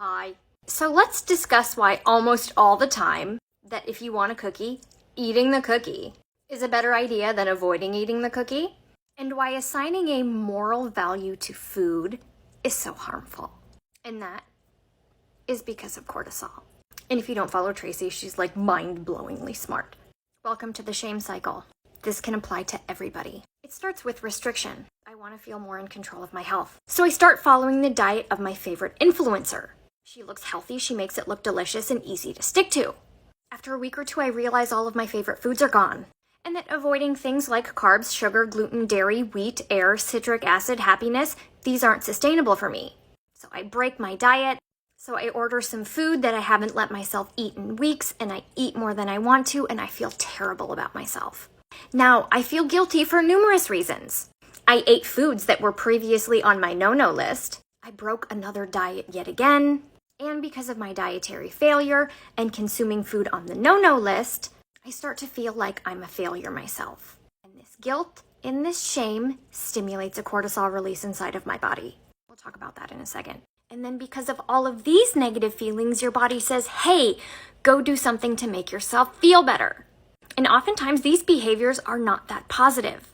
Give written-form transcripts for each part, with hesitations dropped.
Hi. So let's discuss why almost all the time that if you want a cookie, eating the cookie is a better idea than avoiding eating the cookie, and why assigning a moral value to food is so harmful. And that is because of cortisol. And if you don't follow Tracy, she's like mind-blowingly smart. Welcome to the shame cycle. This can apply to everybody. It starts with restriction. I want to feel more in control of my health. So I start following the diet of my favorite influencer. She looks healthy, she makes it look delicious and easy to stick to. After a week or two, I realize all of my favorite foods are gone, and that avoiding things like carbs, sugar, gluten, dairy, wheat, air, citric acid, happiness, these aren't sustainable for me. So I break my diet, so I order some food that I haven't let myself eat in weeks, and I eat more than I want to, and I feel terrible about myself. Now, I feel guilty for numerous reasons. I ate foods that were previously on my no-no list. I broke another diet yet again. And because of my dietary failure and consuming food on the no-no list, I start to feel like I'm a failure myself. And this guilt and this shame stimulates a cortisol release inside of my body. We'll talk about that in a second. And then because of all of these negative feelings, your body says, hey, go do something to make yourself feel better. And oftentimes these behaviors are not that positive.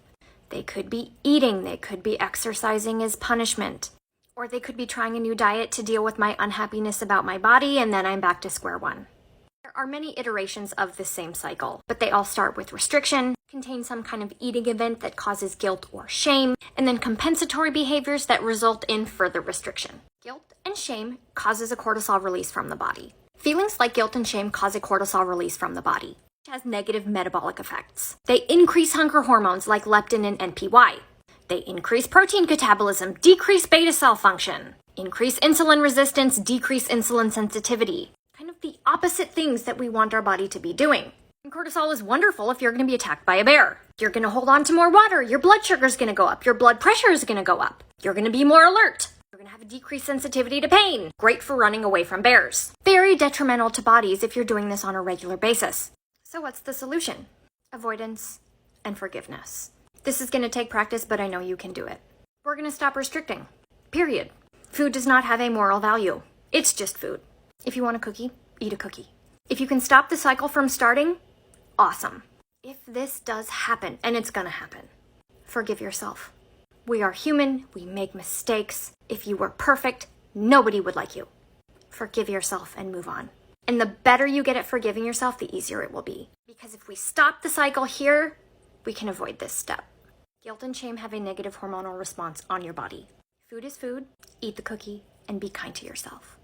They could be eating, they could be exercising as punishment. Or they could be trying a new diet to deal with my unhappiness about my body, and then I'm back to square one. There are many iterations of this same cycle, but they all start with restriction, contain some kind of eating event that causes guilt or shame, and then compensatory behaviors that result in further restriction. Guilt and shame causes a cortisol release from the body. Feelings like guilt and shame cause a cortisol release from the body, which has negative metabolic effects. They increase hunger hormones like leptin and NPY. They increase protein catabolism, decrease beta cell function, increase insulin resistance, decrease insulin sensitivity. Kind of the opposite things that we want our body to be doing. And cortisol is wonderful if you're going to be attacked by a bear. You're going to hold on to more water, your blood sugar is going to go up, your blood pressure is going to go up. You're going to be more alert. You're going to have a decreased sensitivity to pain. Great for running away from bears. Very detrimental to bodies if you're doing this on a regular basis. So what's the solution? Avoidance and forgiveness. This is going to take practice, but I know you can do it. We're going to stop restricting. Period. Food does not have a moral value. It's just food. If you want a cookie, eat a cookie. If you can stop the cycle from starting, awesome. If this does happen, and it's going to happen, forgive yourself. We are human. We make mistakes. If you were perfect, nobody would like you. Forgive yourself and move on. And the better you get at forgiving yourself, the easier it will be. Because if we stop the cycle here, we can avoid this step. Guilt and shame have a negative hormonal response on your body. Food is food, eat the cookie, and be kind to yourself.